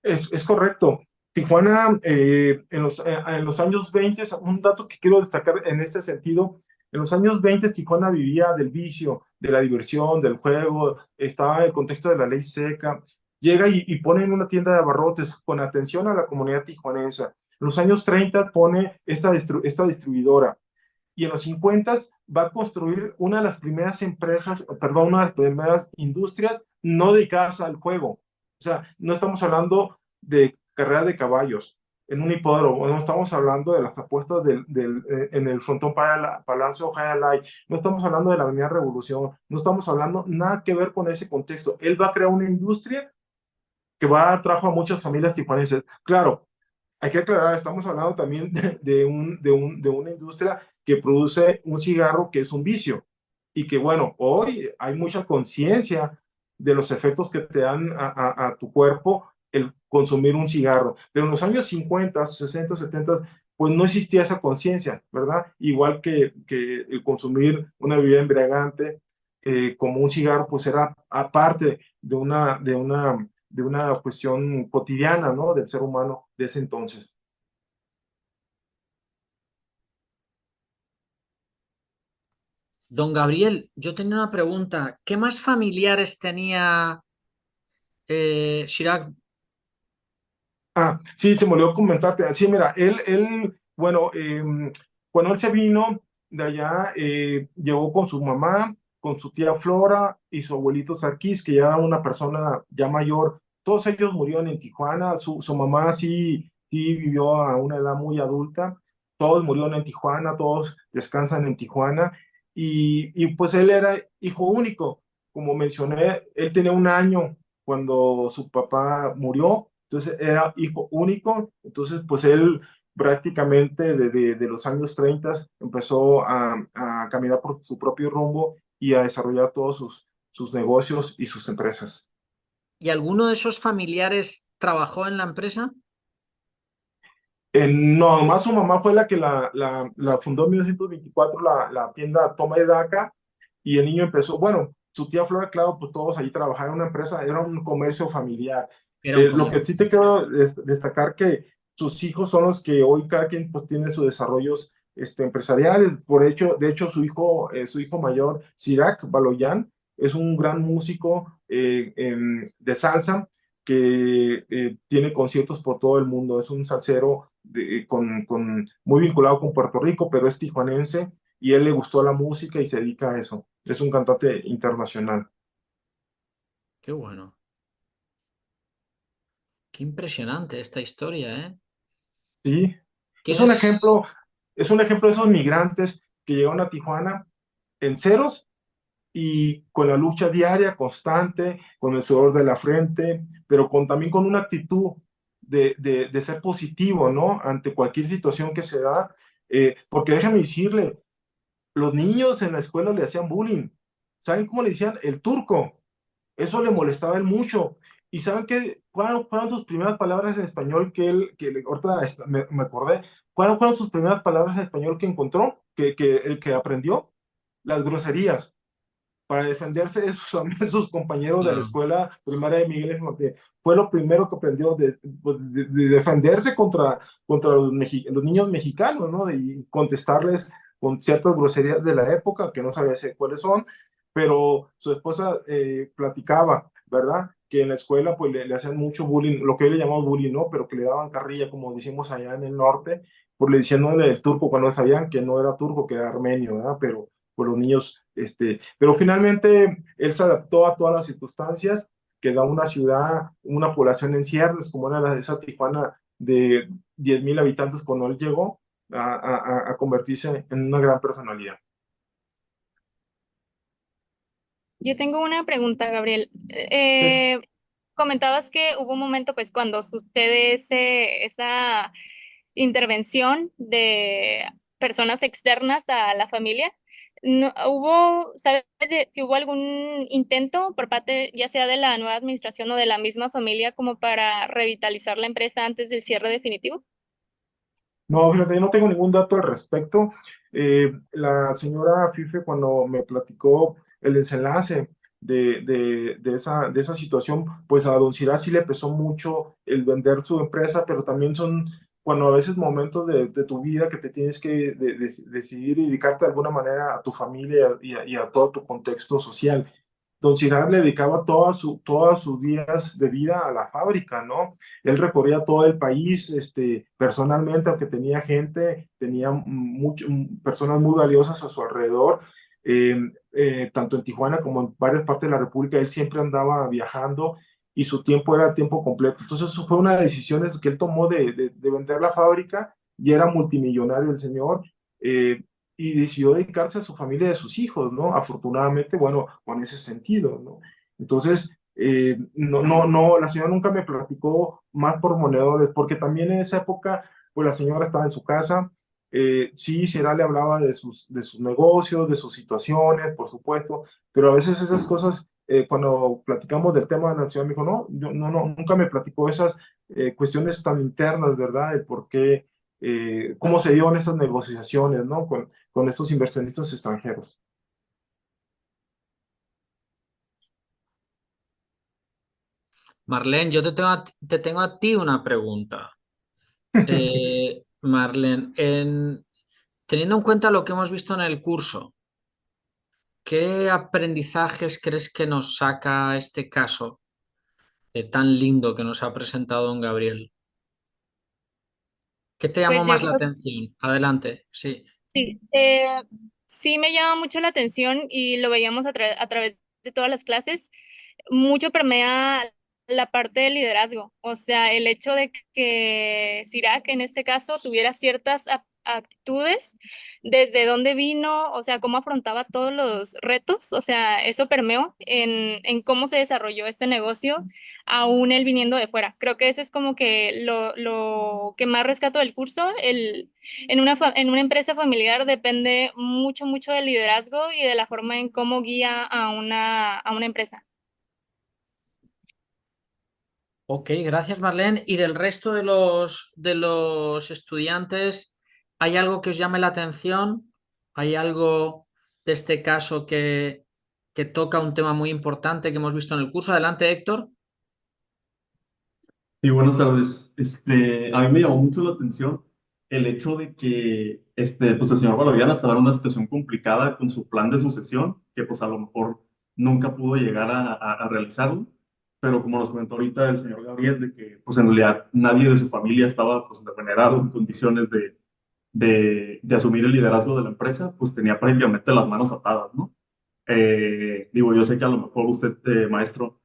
Es correcto. Tijuana, en los años 20, un dato que quiero destacar en este sentido, en los años 20 Tijuana vivía del vicio, de la diversión, del juego, estaba en el contexto de la ley seca. Llega y pone en una tienda de abarrotes con atención a la comunidad tijuanense. En los años 30 pone esta distribuidora, y en los 50 va a construir una de las primeras empresas, perdón, una de las primeras industrias no dedicadas al juego. O sea, no estamos hablando de carreras de caballos en un hipódromo, no estamos hablando de las apuestas en el frontón para el Palacio Hialeah, no estamos hablando de la Avenida Revolución, no estamos hablando nada que ver con ese contexto. Él va a crear una industria que va a dar trabajo a muchas familias tijuanenses. Claro, hay que aclarar, estamos hablando también de una industria que produce un cigarro que es un vicio, y que bueno, hoy hay mucha conciencia de los efectos que te dan a tu cuerpo el consumir un cigarro. Pero en los años 50, 60, 70, pues no existía esa conciencia, ¿verdad? Igual que el consumir una bebida embriagante como un cigarro, pues era aparte de una cuestión cotidiana, ¿no? Del ser humano de ese entonces.
Don Gabriel, yo tenía una pregunta. ¿Qué más familiares tenía Chirac?
Sí, se me olvidó comentarte. Sí, mira, bueno, cuando él se vino de allá, llegó con su mamá, con su tía Flora y su abuelito Sarkis, que ya era una persona ya mayor. Todos ellos murieron en Tijuana. Su mamá sí vivió a una edad muy adulta. Todos murieron en Tijuana, todos descansan en Tijuana. Y pues él era hijo único. Como mencioné, él tenía 1 año cuando su papá murió. Entonces era hijo único. Entonces pues él prácticamente de los años 30 empezó a caminar por su propio rumbo y a desarrollar todos sus negocios y sus empresas.
¿Y alguno de esos familiares trabajó en la empresa?
No, nomás su mamá fue la que la fundó en 1924, la tienda Toma y Daca, y el niño empezó, bueno, su tía Flora, claro, pues todos allí trabajaban en una empresa, era un comercio familiar.
Era un
Lo que
comercio.
sí te quiero destacar que sus hijos son los que hoy cada quien pues tiene sus desarrollos empresariales. De hecho, su hijo mayor, Sirac Baloyan, es un gran músico de salsa que tiene conciertos por todo el mundo. Es un salsero muy vinculado con Puerto Rico, pero es tijuanense y él le gustó la música y se dedica a eso. Es un cantante internacional.
Qué bueno. Qué impresionante esta historia, ¿eh?
Sí, es un
¿Tienes?
ejemplo, es un ejemplo de esos migrantes que llegaron a Tijuana en ceros y con la lucha diaria, constante, con el sudor de la frente, pero también con una actitud de ser positivo, ¿no? Ante cualquier situación que se da, porque déjame decirle, los niños en la escuela le hacían bullying. ¿Saben cómo le decían? El turco. Eso le molestaba a él mucho. ¿Y saben cuáles fueron sus primeras palabras en español ahorita me acordé? ¿Cuáles fueron sus primeras palabras en español que encontró, el que aprendió? Las groserías para defenderse de de sus compañeros de la
Claro.
escuela primaria de Miguel Ángel. Fue lo primero que aprendió de defenderse contra los niños mexicanos, ¿no? Y contestarles con ciertas groserías de la época, que no sabía cuáles son, pero su esposa platicaba, ¿verdad? Que en la escuela pues le hacían mucho bullying, lo que hoy le llamamos bullying, ¿no? Pero que le daban carrilla, como decimos allá en el norte, por le diciéndole el turco cuando sabían que no era turco, que era armenio, ¿verdad? Pero por los niños, pero finalmente él se adaptó a todas las circunstancias, quedó una ciudad, una población en ciernes, como era esa Tijuana de 10,000 habitantes cuando él llegó a convertirse en una gran personalidad.
Yo tengo una pregunta, Gabriel. Comentabas que hubo un momento, pues, cuando sucede esa intervención de personas externas a la familia. No, ¿sabes si hubo algún intento por parte, ya sea de la nueva administración o de la misma familia, como para revitalizar la empresa antes del cierre definitivo?
No, fíjate, yo no tengo ningún dato al respecto. La señora Fife, cuando me platicó el desenlace de esa situación, pues a don Cira sí le pesó mucho el vender su empresa, pero también son cuando a veces momentos de tu vida que te tienes que decidir y dedicarte de alguna manera a tu familia y a todo tu contexto social. Don Cirar le dedicaba todos sus días de vida a la fábrica, ¿no? Él recorría todo el país, personalmente, aunque tenía gente, tenía personas muy valiosas a su alrededor, eh, tanto en Tijuana como en varias partes de la República, él siempre andaba viajando y su tiempo era tiempo completo. Entonces, eso fue una de las decisiones que él tomó de vender la fábrica, y era multimillonario el señor, y decidió dedicarse a su familia y a sus hijos, ¿no? Afortunadamente, bueno, con ese sentido, ¿no? Entonces, no, la señora nunca me platicó más pormenores, porque también en esa época, pues la señora estaba en su casa, sí, Sierra le hablaba de sus negocios, de sus situaciones, por supuesto, pero a veces esas cosas, cuando platicamos del tema de la ciudad, me dijo, no, nunca me platicó esas cuestiones tan internas, ¿verdad? De por qué, cómo se dieron esas negociaciones, ¿no? Con estos inversionistas extranjeros.
Marlene, yo te tengo a ti una pregunta. Marlene, teniendo en cuenta lo que hemos visto en el curso, ¿qué aprendizajes crees que nos saca este caso tan lindo que nos ha presentado don Gabriel? ¿Qué te llamó
Pues yo
más la
creo.
atención? Adelante, sí.
Sí, sí me llama mucho la atención y lo veíamos a través de todas las clases. Mucho permea la parte del liderazgo, o sea, el hecho de que Sirac en este caso tuviera ciertas actitudes, desde dónde vino, o sea, cómo afrontaba todos los retos, o sea, eso permeó en cómo se desarrolló este negocio, aún él viniendo de fuera. Creo que eso es como que lo que más rescato del curso, en una empresa familiar depende mucho, mucho del liderazgo y de la forma en cómo guía a una empresa.
Ok, gracias Marlene. ¿Y del resto de los estudiantes, hay algo que os llame la atención? ¿Hay algo de este caso que toca un tema muy importante que hemos visto en el curso? Adelante, Héctor.
Sí, buenas tardes. A mí me llamó mucho la atención el hecho de que pues el señor Baloyán estaba en una situación complicada con su plan de sucesión, que pues a lo mejor nunca pudo llegar a realizarlo, pero como nos comentó ahorita el señor Gabriel, de que pues en realidad nadie de su familia estaba pues remunerado en condiciones de asumir el liderazgo de la empresa, pues tenía prácticamente las manos atadas, ¿no? Digo, yo sé que a lo mejor usted, maestro,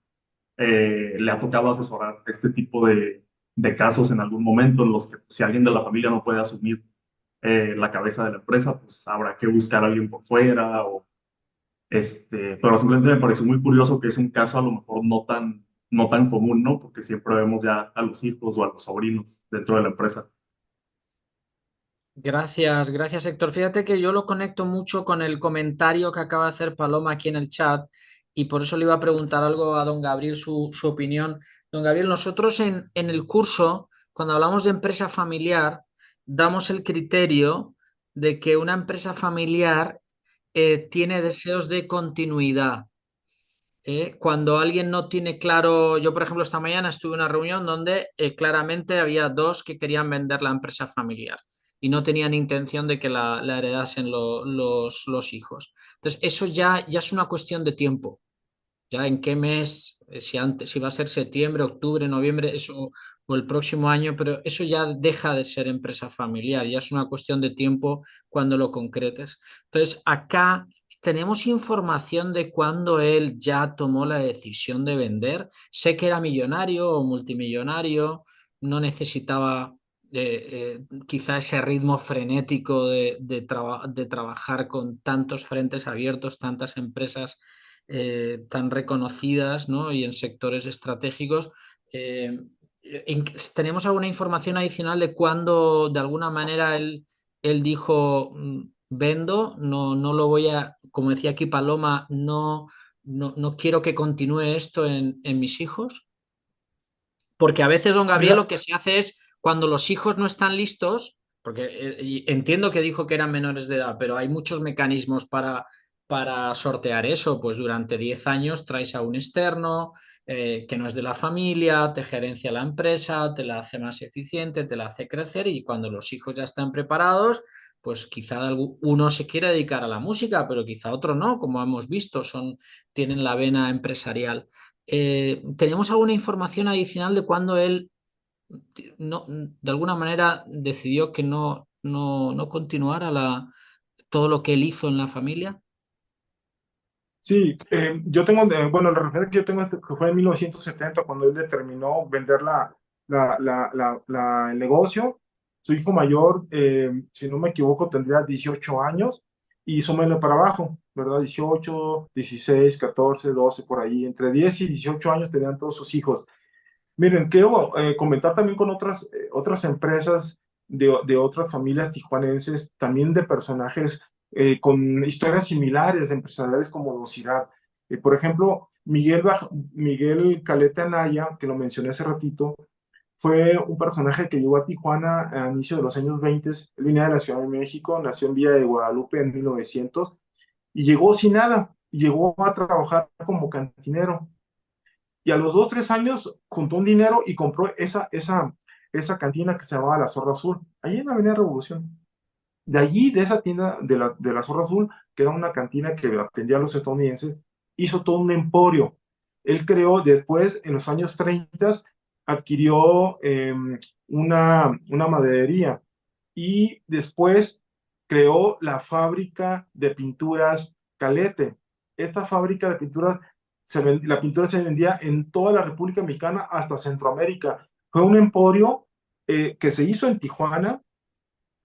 le ha tocado asesorar este tipo de casos en algún momento en los que si alguien de la familia no puede asumir la cabeza de la empresa, pues habrá que buscar a alguien por fuera pero simplemente me pareció muy curioso que es un caso a lo mejor no tan común, ¿no? Porque siempre vemos ya a los hijos o a los sobrinos dentro de la empresa.
Gracias, gracias Héctor. Fíjate que yo lo conecto mucho con el comentario que acaba de hacer Paloma aquí en el chat y por eso le iba a preguntar algo a don Gabriel, su opinión. Don Gabriel, nosotros en el curso, cuando hablamos de empresa familiar, damos el criterio de que una empresa familiar tiene deseos de continuidad. Cuando alguien no tiene claro, yo por ejemplo esta mañana estuve en una reunión donde claramente había dos que querían vender la empresa familiar y no tenían intención de que la heredasen los hijos. Entonces eso ya es una cuestión de tiempo, ya en qué mes, si va a ser septiembre, octubre, noviembre, eso o el próximo año, pero eso ya deja de ser empresa familiar, ya es una cuestión de tiempo cuando lo concretes. Entonces, acá tenemos información de cuándo él ya tomó la decisión de vender. Sé que era millonario o multimillonario, no necesitaba quizá ese ritmo frenético de trabajar con tantos frentes abiertos, tantas empresas tan reconocidas, ¿no? Y en sectores estratégicos. ¿Tenemos alguna información adicional de cuándo de alguna manera él dijo vendo, no lo voy a, como decía aquí Paloma, no quiero que continúe esto en mis hijos? Porque a veces, don Gabriel,
Mira,
lo que se hace es cuando los hijos no están listos, porque entiendo que dijo que eran menores de edad, pero hay muchos mecanismos para sortear eso. Pues durante 10 años traes a un externo que no es de la familia, te gerencia la empresa, te la hace más eficiente, te la hace crecer y cuando los hijos ya están preparados, pues quizá uno se quiere dedicar a la música, pero quizá otro no, como hemos visto, tienen la vena empresarial. ¿Tenemos alguna información adicional de cuándo él de alguna manera decidió que no continuara todo lo que él hizo en la familia?
sí, yo tengo, bueno, la referencia que yo tengo es que fue en 1970 cuando él determinó vender el negocio. Su hijo mayor, si no me equivoco, tendría 18 años y súmele para abajo, ¿verdad? 18, 16, 14, 12, por ahí. Entre 10 y 18 años tenían todos sus hijos. Miren, quiero comentar también con otras empresas de otras familias tijuanenses, también de personajes con historias similares, de empresariales como Don Cirat. Por ejemplo, Miguel Caleta Anaya, que lo mencioné hace ratito, fue un personaje que llegó a Tijuana a inicio de los años 20. Él venía de la Ciudad de México, nació en Villa de Guadalupe en 1900 y llegó sin nada, y llegó a trabajar como cantinero y a los 2, 3 años juntó un dinero y compró esa cantina que se llamaba La Zorra Azul, allí en la Avenida Revolución. De allí, de esa tienda de la Zorra Azul, que era una cantina que atendía a los estadounidenses, hizo todo un emporio. Él creó después, en los años 30, adquirió una maderería y después creó la fábrica de pinturas Calete. Esta fábrica de pinturas, la pintura se vendía en toda la República Mexicana hasta Centroamérica. Fue un emporio que se hizo en Tijuana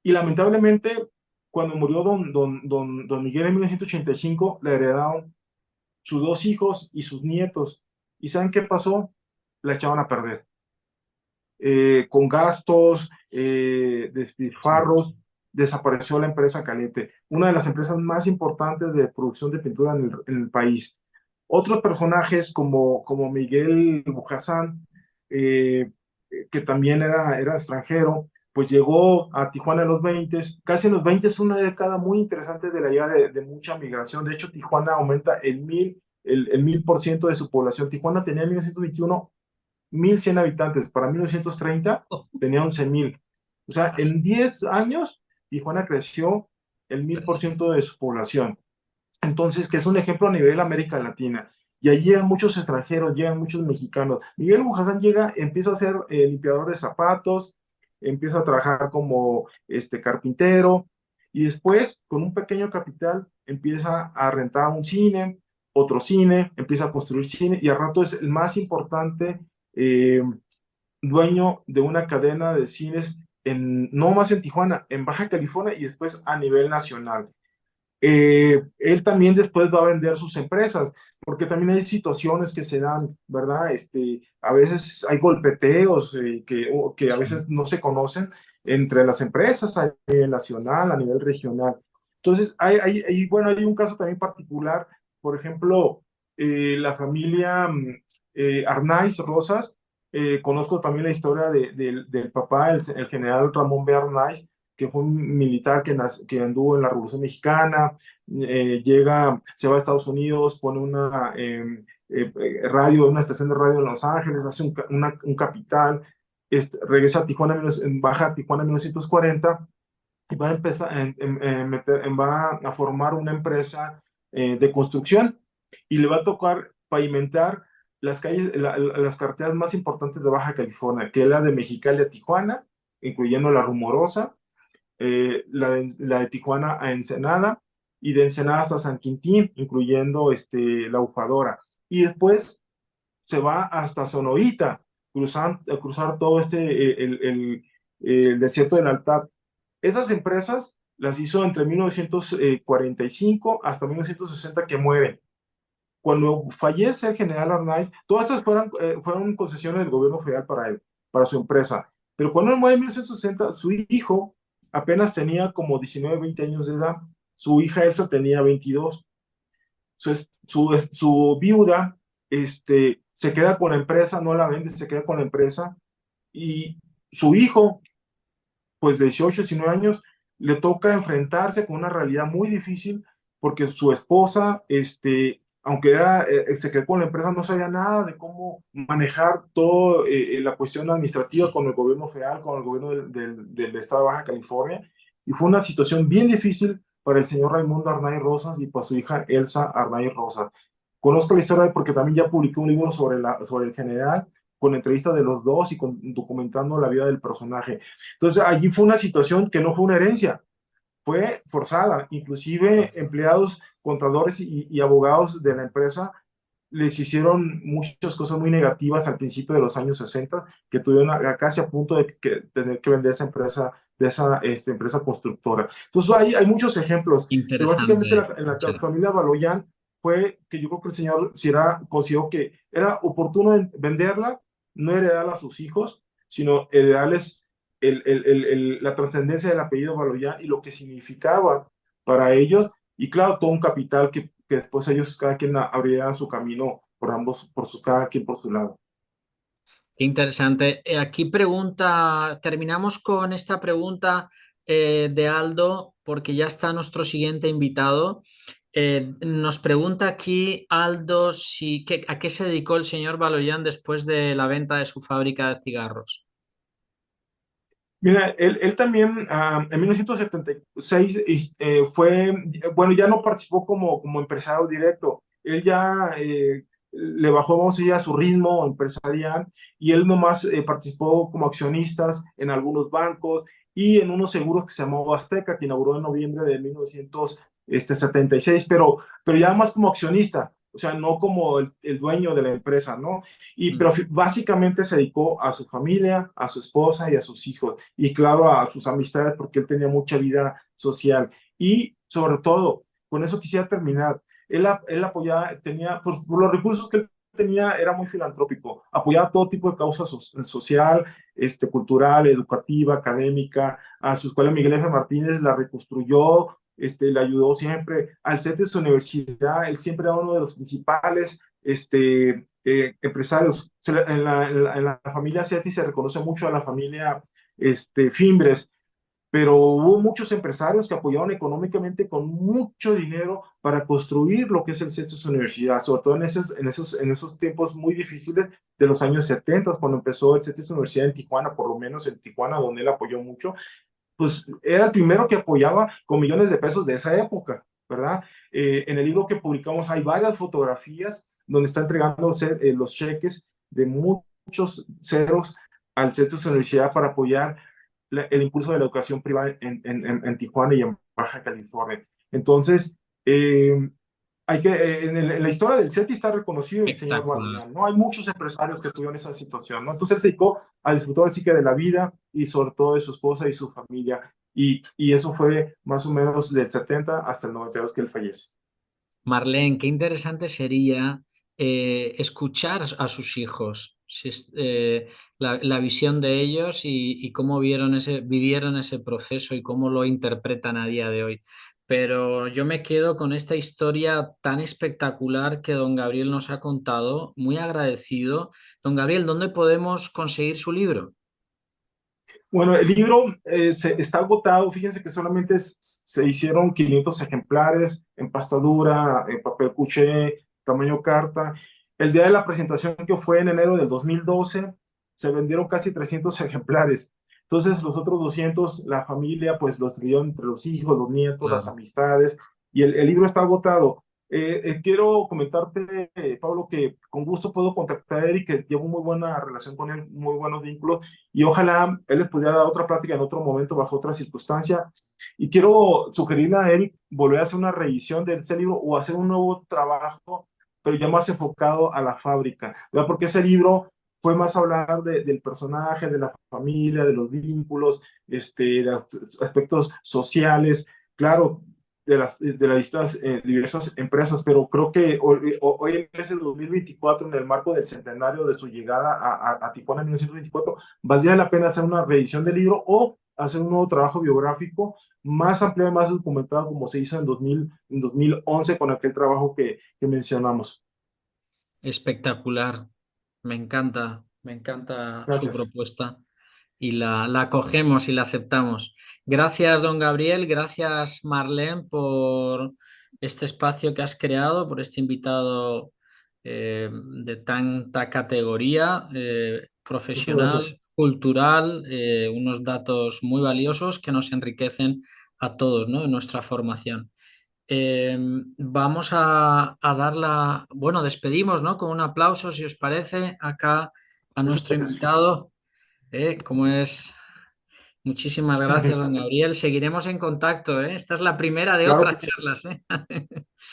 y lamentablemente cuando murió don Miguel en 1985, le heredaron sus 2 hijos y sus nietos. ¿Y saben qué pasó? La echaban a perder. Con gastos, despilfarros, desapareció la empresa Calete, una de las empresas más importantes de producción de pintura en el país. Otros personajes como Miguel Bujasán, que también era extranjero, pues llegó a Tijuana en los 20, casi en los 20 es una década muy interesante de la llegada de mucha migración. De hecho, Tijuana aumenta el 1000% de su población. Tijuana tenía en 1921 1,100 habitantes, para 1930
Oh,
tenía 11,000. O sea, en 10 años, Tijuana creció el 1000% de su población. Entonces, que es un ejemplo a nivel América Latina. Y ahí llegan muchos extranjeros, llegan muchos mexicanos. Miguel Bujasán llega, empieza a ser limpiador de zapatos, empieza a trabajar como carpintero, y después, con un pequeño capital, empieza a rentar un cine, otro cine, empieza a construir cine, y al rato es el más importante eh, dueño de una cadena de cines, no más en Tijuana, en Baja California y después a nivel nacional. Él también después va a vender sus empresas, porque también hay situaciones que se dan, ¿verdad? A veces hay golpeteos que a veces no se conocen entre las empresas a nivel nacional, a nivel regional. Entonces, bueno, hay un caso también particular, por ejemplo, la familia Arnaiz Rosas. Conozco también la historia del papá, el general Ramón B. Arnaiz, que fue un militar que anduvo en la Revolución Mexicana, se va a Estados Unidos, pone una una estación de radio en Los Ángeles, hace un capital, regresa a Tijuana, baja a Tijuana en 1940 y va a empezar va a formar una empresa de construcción, y le va a tocar pavimentar las calles, las carreteras más importantes de Baja California, que es la de Mexicali a Tijuana, incluyendo la Rumorosa, la de Tijuana a Ensenada, y de Ensenada hasta San Quintín, incluyendo la Bufadora. Y después se va hasta Sonoita, cruzar todo el desierto del Altar. Esas empresas las hizo entre 1945 hasta 1960, que muere. Cuando fallece el general Arnaiz, todas estas fueron concesiones del gobierno federal para él, para su empresa. Pero cuando él muere en 1960, su hijo apenas tenía como 19, 20 años de edad. Su hija Elsa tenía 22. Su viuda se queda con la empresa, no la vende, se queda con la empresa. Y su hijo, pues de 18, 19 años, le toca enfrentarse con una realidad muy difícil, porque su esposa, aunque se quedó con la empresa, no sabía nada de cómo manejar toda la cuestión administrativa con el gobierno federal, con el gobierno del estado de Baja California, y fue una situación bien difícil para el señor Raimundo Arnaiz Rosas y para su hija Elsa Arnaiz Rosas. Conozco la historia porque también ya publiqué un libro sobre el general, con entrevistas de los dos y documentando la vida del personaje. Entonces, allí fue una situación que no fue una herencia, fue forzada. Inclusive empleados, contadores y abogados de la empresa les hicieron muchas cosas muy negativas al principio de los años 60, que tuvieron casi a punto de tener que vender esa empresa, empresa constructora. Entonces hay muchos ejemplos, pero básicamente en la familia Baloyán fue que yo creo que el señor Sierra consideró que era oportuno venderla, no heredarla a sus hijos, sino heredarles la trascendencia del apellido Baloyán y lo que significaba para ellos, y claro, todo un capital que después ellos, cada quien abriera su camino cada quien por su lado.
Qué interesante. Aquí terminamos con esta pregunta de Aldo, porque ya está nuestro siguiente invitado. Nos pregunta aquí Aldo a qué se dedicó el señor Baloyán después de la venta de su fábrica de cigarros.
Mira, él también en 1976 bueno, ya no participó como empresario directo. Él ya le bajó, vamos a decir, a su ritmo empresarial, y él nomás participó como accionistas en algunos bancos y en unos seguros que se llamó Azteca, que inauguró en noviembre de 1976, pero ya más como accionista, o sea, no como el dueño de la empresa, ¿no? Pero básicamente se dedicó a su familia, a su esposa y a sus hijos, y claro, a sus amistades, porque él tenía mucha vida social. Y sobre todo, con eso quisiera terminar, él apoyaba, por los recursos que él tenía, era muy filantrópico, apoyaba todo tipo de causas social, cultural, educativa, académica. A su escuela Miguel F. Martínez la reconstruyó, le ayudó siempre. Al CET de su universidad, él siempre era uno de los principales empresarios. En la familia CETI se reconoce mucho a la familia Fimbres. pero hubo muchos empresarios que apoyaron económicamente con mucho dinero para construir lo que es el CETIS Universidad, sobre todo en esos tiempos muy difíciles de los años 70, cuando empezó el CETIS Universidad en Tijuana, por lo menos en Tijuana, donde él apoyó mucho. Pues era el primero que apoyaba con millones de pesos de esa época, ¿verdad? En el libro que publicamos hay varias fotografías donde está entregando los cheques de muchos ceros al Centro de Universidad para apoyar el impulso de la educación privada en Tijuana y en Baja California. Entonces, en la historia del CETI está reconocido el señor Baloyán, ¿no? Hay muchos empresarios que tuvieron esa situación, ¿no? Entonces él se dedicó a disfrutar así que de la vida y sobre todo de su esposa y su familia. Y eso fue más o menos del 70 hasta el 92 que él fallece.
Marlene, qué interesante sería escuchar a sus hijos, la visión de ellos y cómo vivieron ese proceso y cómo lo interpretan a día de hoy. Pero yo me quedo con esta historia tan espectacular que don Gabriel nos ha contado, muy agradecido. Don Gabriel, ¿dónde podemos conseguir su libro?
Bueno, el libro está agotado. Fíjense que solamente se hicieron 500 ejemplares en pasta dura, en papel cuché, tamaño carta. El día de la presentación, que fue en enero del 2012, se vendieron casi 300 ejemplares. Entonces, los otros 200, la familia, pues los dio entre los hijos, los nietos, las amistades, y el libro está agotado. Quiero comentarte, Pablo, que con gusto puedo contactar a Eric, que llevo muy buena relación con él, muy buenos vínculos, y ojalá él les pudiera dar otra plática en otro momento, bajo otra circunstancia. Y quiero sugerirle a Eric volver a hacer una reedición de ese libro o hacer un nuevo trabajo, pero ya más enfocado a la fábrica, ¿verdad? Porque ese libro fue más hablar del personaje, de la familia, de los vínculos, de aspectos sociales. Claro, de las diversas empresas, pero creo que hoy en ese 2024, en el marco del centenario de su llegada a Tijuana en 1924, valdría la pena hacer una reedición del libro o hacer un nuevo trabajo biográfico más amplio y más documentado, como se hizo en 2011 con aquel trabajo que mencionamos.
Espectacular, me encanta su
Gracias.
propuesta y la acogemos y la aceptamos. Gracias, don Gabriel, gracias, Marlene, por este espacio que has creado, por este invitado de tanta categoría
Muchas gracias.
profesional, cultural, unos datos muy valiosos que nos enriquecen a todos, ¿no?, en nuestra formación. Vamos a bueno, despedimos, ¿no?, con un aplauso, si os parece, acá a
Muchas
nuestro
gracias.
invitado, como es. Muchísimas gracias, don Gabriel. Seguiremos en contacto, ¿eh? Esta es la primera de
Claro
otras
que sí.
charlas, ¿eh?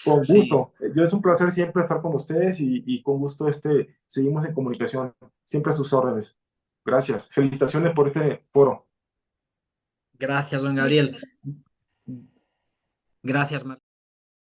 Con
Sí,
gusto. Yo es un placer siempre estar con ustedes y con gusto seguimos en comunicación, siempre a sus órdenes. Gracias. Felicitaciones por este foro.
gracias, don Gabriel. Gracias, Mar.